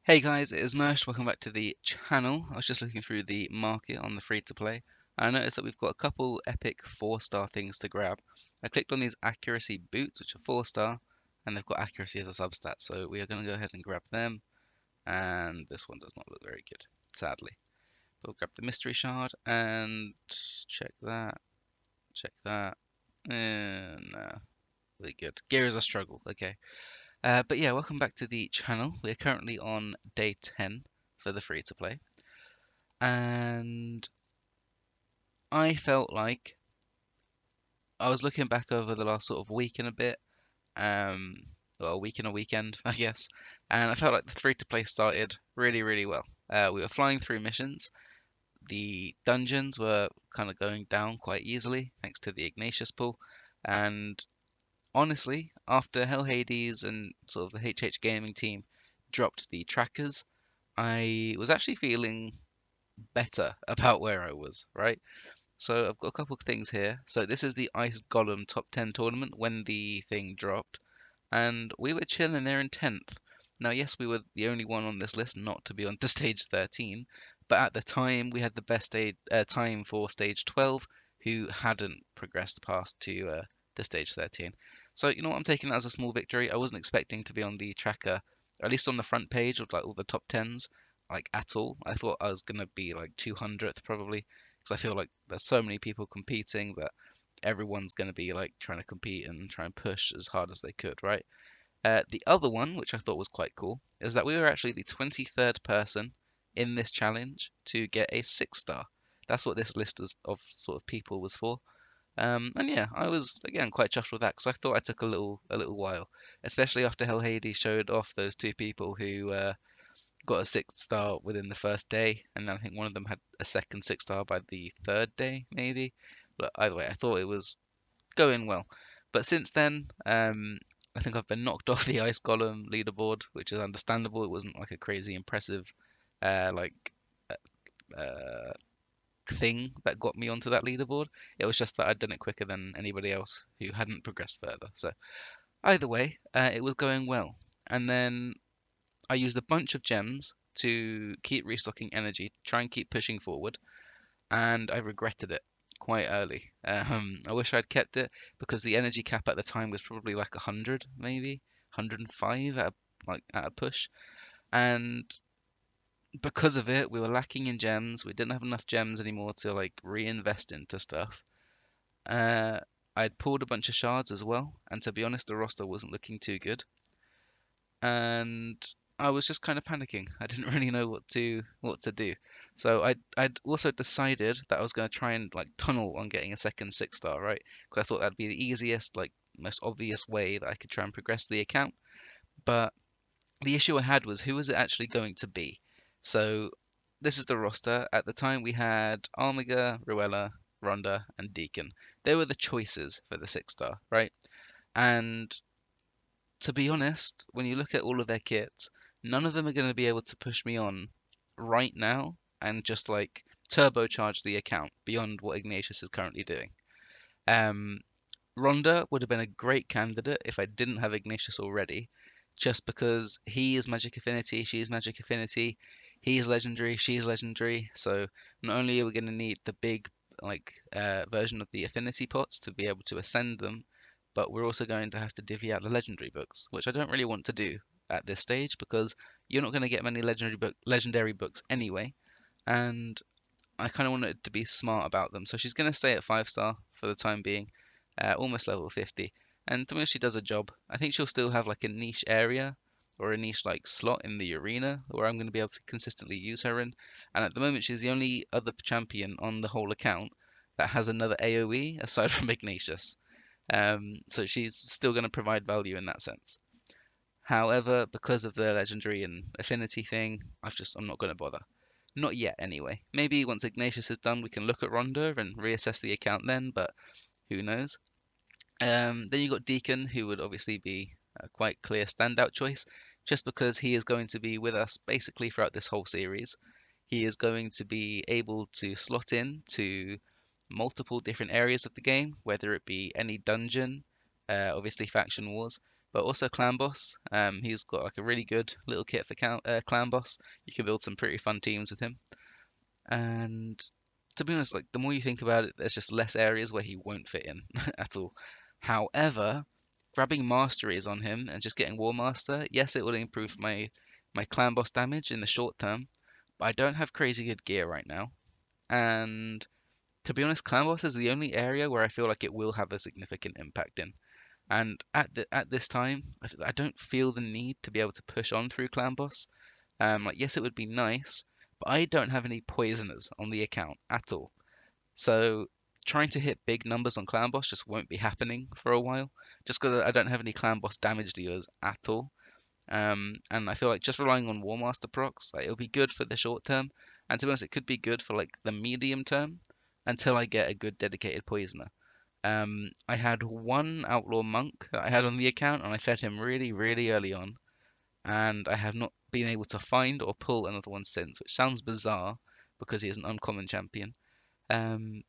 Hey guys, it is Mersh. Welcome back to the channel. I was just looking through the market on the free to play. I noticed that we've got a couple epic 4-star things to grab. I clicked on these accuracy boots, which are 4-star, and they've got accuracy as a substat. So we are going to go ahead and grab them. And this one does not look very good, sadly. We'll grab the mystery shard and check that, check that. And really good. Gear is a struggle. Okay. But yeah, welcome back to the channel. We're currently on day 10 for the free to play, and I felt like I was looking back over the last sort of week and a bit, um, well, a week and a weekend, I guess, and I felt like the free to play started really, really well. We were flying through missions. The dungeons were kind of going down quite easily thanks to the Ignatius pool, and honestly, after Hell Hades and sort of the HH Gaming team dropped the trackers, I was actually feeling better about where I was, right? So I've got a couple of things here. So this is the Ice Golem top 10 tournament when the thing dropped, and we were chilling there in 10th. Now, yes, we were the only one on this list not to be on to stage 13, but at the time we had the best time for stage 12, who hadn't progressed past to stage 13. So you know what, I'm taking that as a small victory. I wasn't expecting to be on the tracker, at least on the front page of like all the top 10s, like at all. I thought I was gonna be like 200th probably, because I feel like there's so many people competing that everyone's going to be like trying to compete and try and push as hard as they could, right? The other one, which I thought was quite cool, is that we were actually the 23rd person in this challenge to get a 6-star. That's what this list of sort of people was for. And yeah, I was again quite chuffed with that because I thought I took a little while, especially after Hell Hades showed off those two people who got a 6-star within the first day, and I think one of them had a second 6-star by the third day, maybe. But either way, I thought it was going well. But since then, I think I've been knocked off the Ice Golem leaderboard, which is understandable. It wasn't like a crazy impressive, like uh, thing that got me onto that leaderboard. It was just that I'd done it quicker than anybody else who hadn't progressed further. So either way, it was going well. And then I used a bunch of gems to keep restocking energy, try and keep pushing forward, and I regretted it quite early. I wish I'd kept it because the energy cap at the time was probably like 100, maybe 105 at a push, and because of it, we were lacking in gems. We didn't have enough gems anymore to like reinvest into stuff. Uh, I'd pulled a bunch of shards as well, and to be honest, the roster wasn't looking too good. And I was just kind of panicking. I didn't really know what to do. So I'd also decided that I was going to try and like tunnel on getting a second 6-star, right? Because I thought that'd be the easiest, like most obvious way that I could try and progress the account. But the issue I had was who was it actually going to be? So this is the roster. At the time we had Armiga, Ruella, Ronda, and Deacon. They were the choices for the 6-star, right? And to be honest, when you look at all of their kits, none of them are going to be able to push me on right now and just like turbocharge the account beyond what Ignatius is currently doing. Um, Ronda would have been a great candidate if I didn't have Ignatius already, just because he is Magic Affinity, she is Magic Affinity, he is legendary, she is legendary. So not only are we going to need the big version of the affinity pots to be able to ascend them, but we're also going to have to divvy out the legendary books, which I don't really want to do at this stage because you're not going to get many legendary books anyway, and I kind of wanted to be smart about them. So she's going to stay at 5-star for the time being, almost level 50. And to me, she does a job. I think she'll still have like a niche area or a niche like slot in the arena where I'm going to be able to consistently use her in. And at the moment, she's the only other champion on the whole account that has another AoE aside from Ignatius. So she's still going to provide value in that sense. However, because of the legendary and affinity thing, I'm not going to bother. Not yet, anyway. Maybe once Ignatius is done, we can look at Ronda and reassess the account then, but who knows? Then you got Deacon, who would obviously be a quite clear standout choice, just because he is going to be with us basically throughout this whole series. He is going to be able to slot in to multiple different areas of the game, whether it be any dungeon, obviously faction wars, but also Clan Boss. He's got like a really good little kit for Clan Boss. You can build some pretty fun teams with him. And to be honest, like the more you think about it, there's just less areas where he won't fit in at all. However, grabbing masteries on him and just getting War Master, yes, it will improve my Clan Boss damage in the short term, but I don't have crazy good gear right now. And to be honest, Clan Boss is the only area where I feel like it will have a significant impact in. And at this time, I don't feel the need to be able to push on through Clan Boss. Like yes, it would be nice, but I don't have any poisoners on the account at all. So trying to hit big numbers on Clan Boss just won't be happening for a while, just because I don't have any Clan Boss damage dealers at all. And I feel like just relying on War Master procs, like it'll be good for the short term, and to be honest, it could be good for like the medium term until I get a good dedicated poisoner. I had one Outlaw Monk that I had on the account, and I fed him really, really early on, and I have not been able to find or pull another one since, which sounds bizarre because he is an uncommon champion. Um,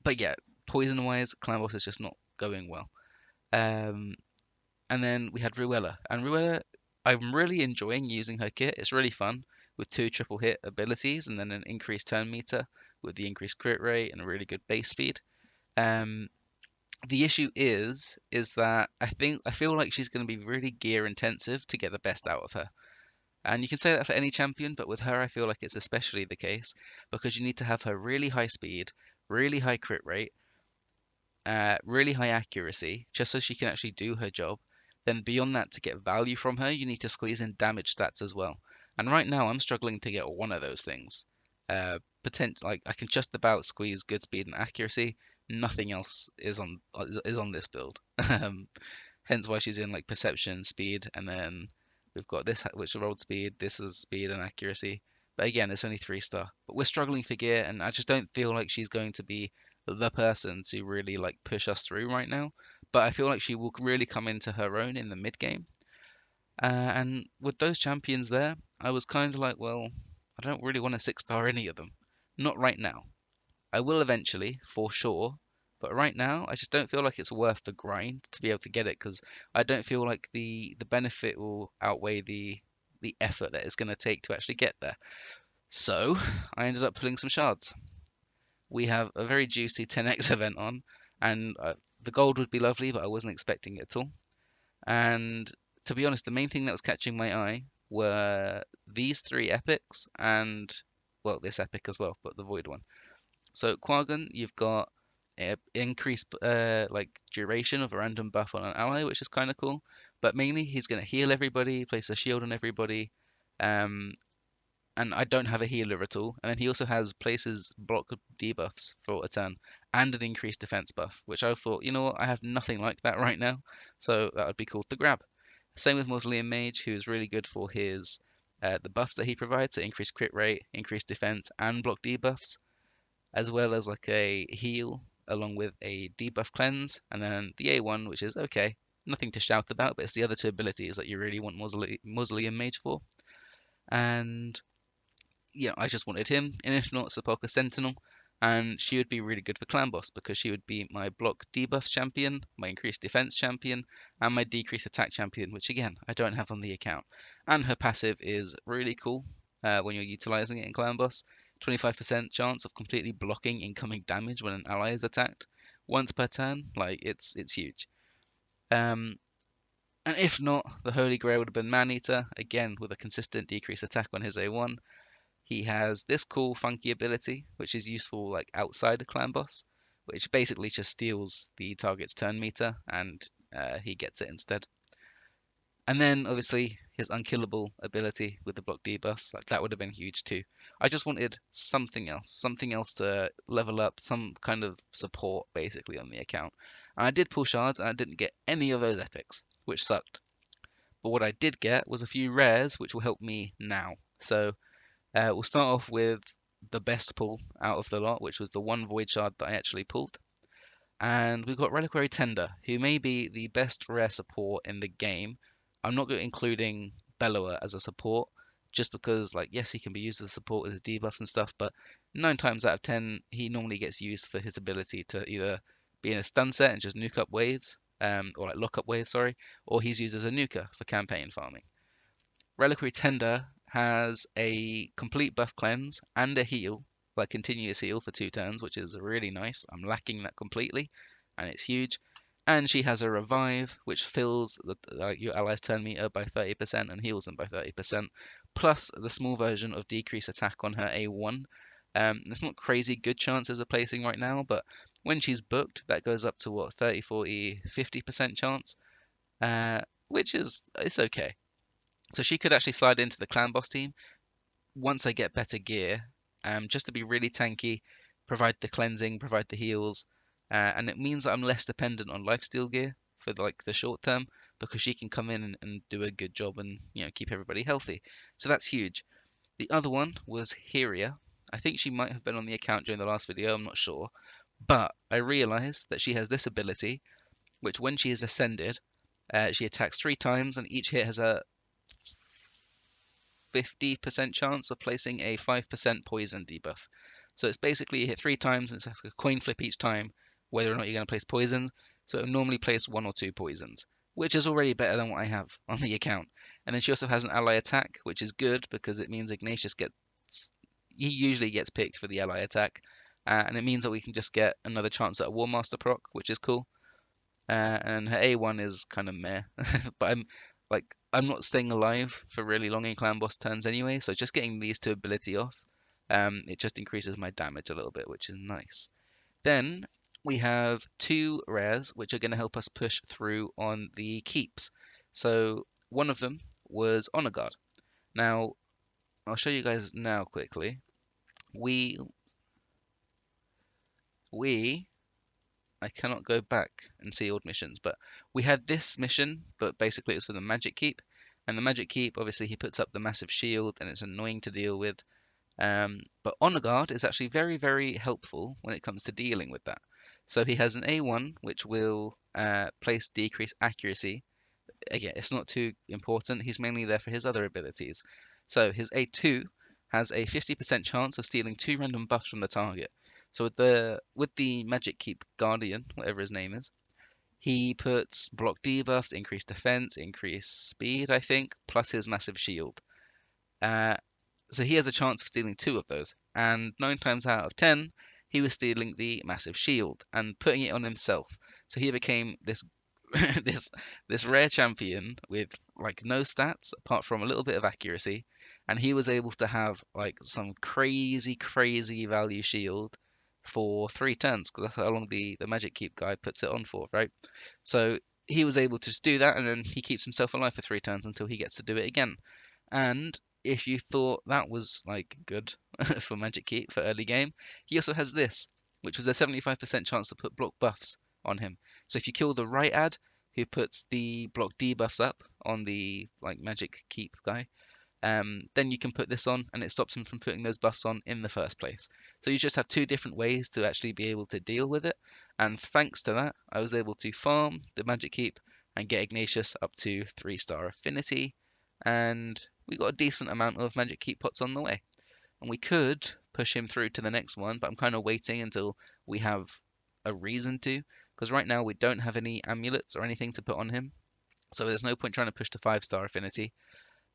but yeah, poison wise, Clan Boss is just not going well. Um, and then we had Ruella, and Ruella, I'm really enjoying using her kit. It's really fun with two triple hit abilities and then an increased turn meter with the increased crit rate and a really good base speed. Um, the issue is that I feel like she's going to be really gear intensive to get the best out of her. And you can say that for any champion, but with her, I feel like it's especially the case because you need to have her really high speed, really high crit rate, really high accuracy, just so she can actually do her job. Then beyond that, to get value from her, you need to squeeze in damage stats as well. And right now, I'm struggling to get one of those things. Like I can just about squeeze good speed and accuracy. Nothing else is on this build. Hence why she's in like perception, speed, and then we've got this which is rolled speed. This is speed and accuracy. But again, it's only 3 star. But we're struggling for gear, and I just don't feel like she's going to be the person to really like push us through right now. But I feel like she will really come into her own in the mid game. And with those champions there, I was kind of like, well, I don't really want to 6 star any of them. Not right now. I will eventually, for sure. But right now, I just don't feel like it's worth the grind to be able to get it because I don't feel like the benefit will outweigh the effort that it's going to take to actually get there. So I ended up pulling some shards. We have a very juicy 10x event on, and the gold would be lovely, but I wasn't expecting it at all. And to be honest, the main thing that was catching my eye were these 3 epics and, well, this epic as well, but the void one. So Quagon, you've got increased like duration of a random buff on an ally, which is kind of cool. But mainly he's going to heal everybody, place a shield on everybody, um, and I don't have a healer at all. And then he also has places block debuffs for a turn and an increased defense buff, which I thought, you know what, I have nothing like that right now, so that would be cool to grab. Same with Mausoleum Mage, who's really good for his the buffs that he provides, so increased crit rate, increased defense, and block debuffs, as well as like a heal along with a debuff cleanse, and then the A1, which is okay, nothing to shout about, but it's the other 2 abilities that you really want Mausoleum Mage for. And I just wanted him, and if not, Sepulchre Sentinel. And she would be really good for Clan Boss because she would be my block debuff champion, my increased defense champion, and my decreased attack champion, which again, I don't have on the account. And her passive is really cool when you're utilizing it in Clan Boss. 25% chance of completely blocking incoming damage when an ally is attacked once per turn. Like it's huge. Um, and if not, the Holy Grail would have been Maneater, again with a consistent decreased attack on his A1. He has this cool funky ability, which is useful like outside a clan boss, which basically just steals the target's turn meter and he gets it instead. And then obviously his unkillable ability with the block debuffs, like that would have been huge too. I just wanted something else to level up, some kind of support basically on the account. And I did pull shards and I didn't get any of those epics, which sucked. But what I did get was a few rares, which will help me now. So we'll start off with the best pull out of the lot, which was the one Void Shard that I actually pulled. And we've got Reliquary Tender, who may be the best rare support in the game. I'm not including Bellower as a support, just because, like, yes, he can be used as a support with his debuffs and stuff, but 9 times out of 10, he normally gets used for his ability to either be in a stun set and just nuke up waves, or like lockup wave, sorry, or he's used as a nuker for campaign farming. Reliquary Tender has a complete buff cleanse and a heal, like continuous heal for 2 turns, which is really nice. I'm lacking that completely, and it's huge. And she has a revive, which fills your allies' turn meter by 30% and heals them by 30%, plus the small version of decrease attack on her A1. It's not crazy good chances of placing right now, but when she's booked, that goes up to what, 30, 40, 50% chance, which is it's okay. So she could actually slide into the clan boss team once I get better gear, just to be really tanky, provide the cleansing, provide the heals, and it means that I'm less dependent on lifesteal gear for like the short term because she can come in and do a good job and keep everybody healthy. So that's huge. The other one was Heria. I think she might have been on the account during the last video, I'm not sure. But I realized that she has this ability, which when she is ascended, she attacks 3 times and each hit has a 50% chance of placing a 5% poison debuff. So it's basically you hit 3 times and it's like a coin flip each time whether or not you're going to place poisons. So it'll normally place 1 or 2 poisons, which is already better than what I have on the account. And then she also has an ally attack, which is good because it means Ignatius he usually gets picked for the ally attack. And it means that we can just get another chance at a War Master proc, which is cool. And her A1 is kind of meh, but I'm not staying alive for really long in clan boss turns anyway, so just getting these 2 ability off, it just increases my damage a little bit, which is nice. Then we have 2 rares which are going to help us push through on the keeps. So one of them was Honor Guard. Now I'll show you guys now quickly. We I cannot go back and see old missions, but we had this mission, but basically it was for the Magic Keep. And the Magic Keep, obviously, he puts up the massive shield, and it's annoying to deal with. But Honor Guard is actually very, very helpful when it comes to dealing with that. So he has an A1, which will place decrease accuracy. Again, it's not too important. He's mainly there for his other abilities. So his A2 has a 50% chance of stealing 2 random buffs from the target. So with the Magic Keep Guardian, whatever his name is, he puts block debuffs, increased defense, increased speed, I think, plus his massive shield. Uh, so he has a chance of stealing 2 of those, and 9 times out of 10, he was stealing the massive shield and putting it on himself. So he became this this this rare champion with like no stats apart from a little bit of accuracy, and he was able to have like some crazy value shield for 3 turns because that's how long the Magic Keep guy puts it on for, right? So he was able to just do that, and then he keeps himself alive for 3 turns until he gets to do it again. And if you thought that was like good for Magic Keep for early game, he also has this, which was a 75% chance to put block buffs on him. So if you kill the right ad, who puts the block debuffs up on the like Magic Keep guy, then you can put this on and it stops him from putting those buffs on in the first place. So you just have 2 different ways to actually be able to deal with it. And thanks to that, I was able to farm the Magic Keep and get Ignatius up to 3-star affinity. And we got a decent amount of Magic Keep pots on the way. And we could push him through to the next one, but I'm kind of waiting until we have a reason to. Because right now we don't have any amulets or anything to put on him. So there's no point trying to push to 5-star affinity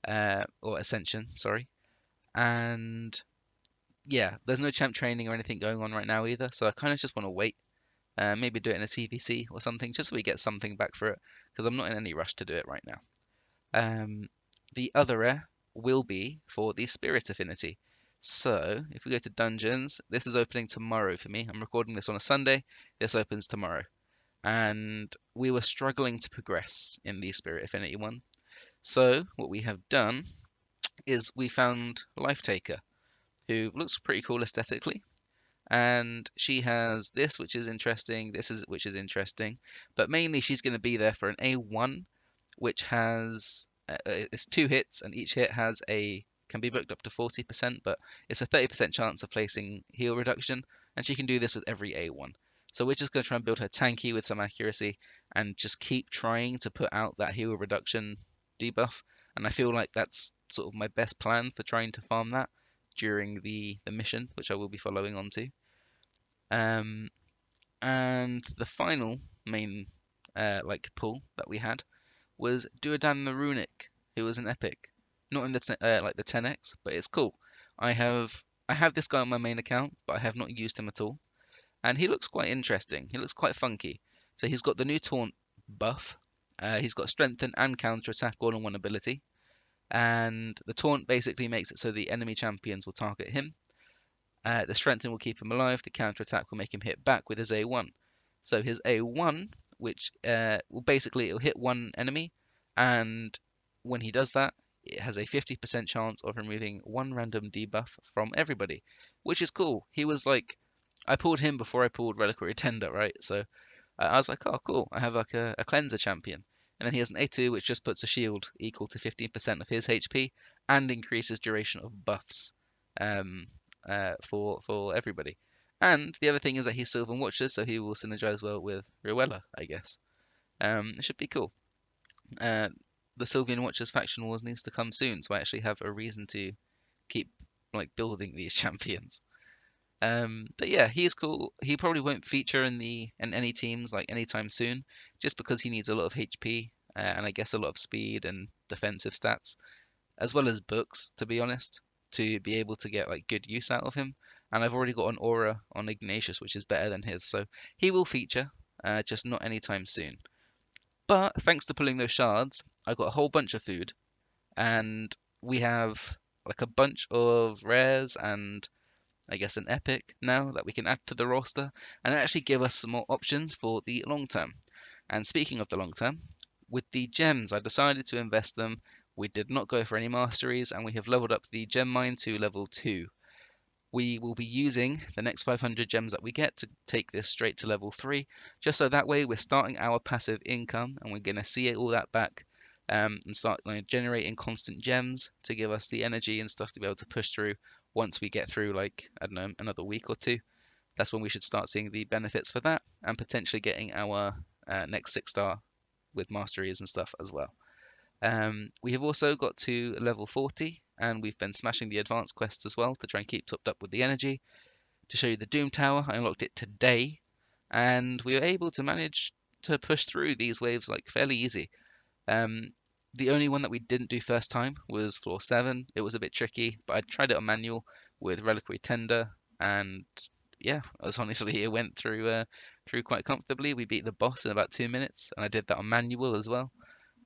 or Ascension, sorry. And yeah, there's no champ training or anything going on right now either, so I kind of just want to wait. Maybe do it in a CVC or something, just so we get something back for it, because I'm not in any rush to do it right now. The other rare will be for the Spirit Affinity. So if we go to Dungeons, this is opening tomorrow for me. I'm recording this on a Sunday. This opens tomorrow. And we were struggling to progress in the Spirit Affinity one. So what we have done is we found Life Taker, who looks pretty cool aesthetically. And she has this, which is interesting, which is interesting, but mainly she's going to be there for an A1, which has it's 2 hits, and each hit can be booked up to 40%, but it's a 30% chance of placing heal reduction, and she can do this with every A1. So we're just going to try and build her tanky with some accuracy, and just keep trying to put out that heal reduction debuff. And I feel like that's sort of my best plan for trying to farm that during the mission, which I will be following on to. And the final main like pull that we had was Duodan the Runic, who was an epic, not in the like the 10x, but it's cool. I have this guy on my main account, but I have not used him at all, and he looks quite interesting. He looks quite funky. So he's got the new taunt buff. He's got strengthen and counter attack all in one ability, and the taunt basically makes it so the enemy champions will target him. The strengthen will keep him alive. The counter attack will make him hit back with his A1. So his A1, which will basically it'll hit one enemy, and when he does that, it has a 50% chance of removing one random debuff from everybody, which is cool. He was like, I pulled him before I pulled Reliquary Tender, right? So I was like, oh, cool. I have like a cleanser champion. And then he has an A2, which just puts a shield equal to 15% of his HP and increases duration of buffs um, for everybody. And the other thing is that he's Sylvan Watcher, so he will synergize well with Ruella, I guess. It should be cool. Uh, the Sylvan Watchers faction wars needs to come soon, so I actually have a reason to keep like building these champions. But yeah, he's cool. He probably won't feature in any teams like anytime soon, just because he needs a lot of HP and I guess a lot of speed and defensive stats, as well as books, to be honest, to be able to get like good use out of him. And I've already got an aura on Ignatius, which is better than his, so he will feature, just not anytime soon. But thanks to pulling those shards, I got a whole bunch of food, and we have like a bunch of rares and I guess an epic now that we can add to the roster and actually give us some more options for the long term. And speaking of the long term, with the gems, I decided to invest them. We did not go for any masteries, and we have leveled up the gem mine to level 2. We will be using the next 500 gems that we get to take this straight to level 3, just so that way we're starting our passive income and we're going to see all that back and start generating constant gems to give us the energy and stuff to be able to push through once we get through, like, I don't know, another week or two. That's when we should start seeing the benefits for that and potentially getting our next 6-star with masteries and stuff as well. We have also got to level 40 and we've been smashing the advanced quests as well to try and keep topped up with the energy. To show you the Doom Tower, I unlocked it today and we were able to manage to push through these waves like fairly easy. The only one that we didn't do first time was floor 7. It was a bit tricky, but I tried it on manual with Reliquary Tender and yeah, honestly it went through quite comfortably. We beat the boss in about 2 minutes and I did that on manual as well.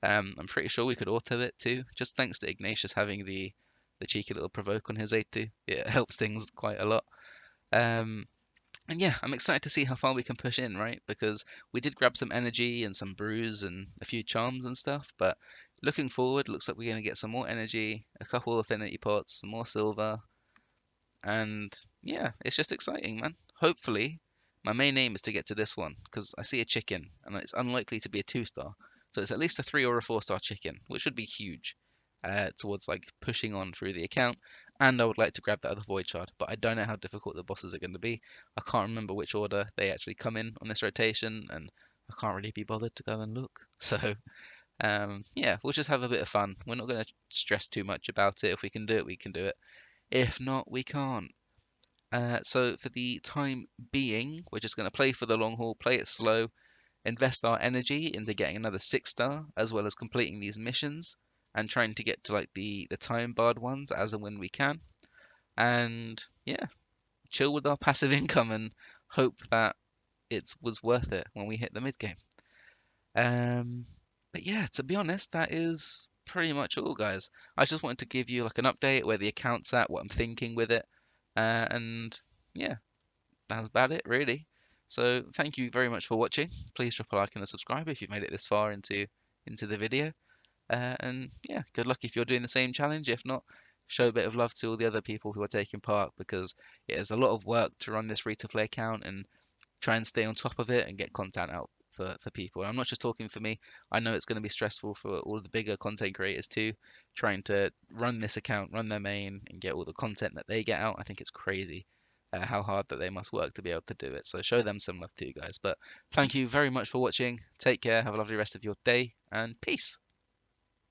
I'm pretty sure we could auto it too, just thanks to Ignatius having the cheeky little provoke on his A2. It helps things quite a lot. Um, and yeah, I'm excited to see how far we can push in, right? Because we did grab some energy and some brews and a few charms and stuff, but looking forward, looks like we're going to get some more energy, a couple of affinity pots, some more silver, and yeah, it's just exciting, man. Hopefully, my main aim is to get to this one because I see a chicken and it's unlikely to be a 2-star. So it's at least a 3 or a 4-star chicken, which would be huge towards like pushing on through the account. And I would like to grab that other void shard, but I don't know how difficult the bosses are going to be. I can't remember which order they actually come in on this rotation, and I can't really be bothered to go and look. So yeah, we'll just have a bit of fun. We're not going to stress too much about it. If we can do it, we can do it. If not, we can't. So for the time being, we're just going to play for the long haul, play it slow, invest our energy into getting another 6-star, as well as completing these missions and trying to get to like the time barred ones as and when we can. And yeah, chill with our passive income and hope that it was worth it when we hit the mid game. Um, but yeah, to be honest, that is pretty much all, guys. I just wanted to give you like an update where the account's at, what I'm thinking with it, and yeah, that's about it, really. So thank you very much for watching. Please drop a like and a subscribe if you've made it this far into the video. And yeah, good luck if you're doing the same challenge. If not, show a bit of love to all the other people who are taking part because it is a lot of work to run this free-to-play account and try and stay on top of it and get content out for people. And I'm not just talking for me. I know it's going to be stressful for all the bigger content creators too, trying to run this account, run their main, and get all the content that they get out. I think it's crazy how hard that they must work to be able to do it. So show them some love too, guys. But thank you very much for watching. Take care. Have a lovely rest of your day, and peace.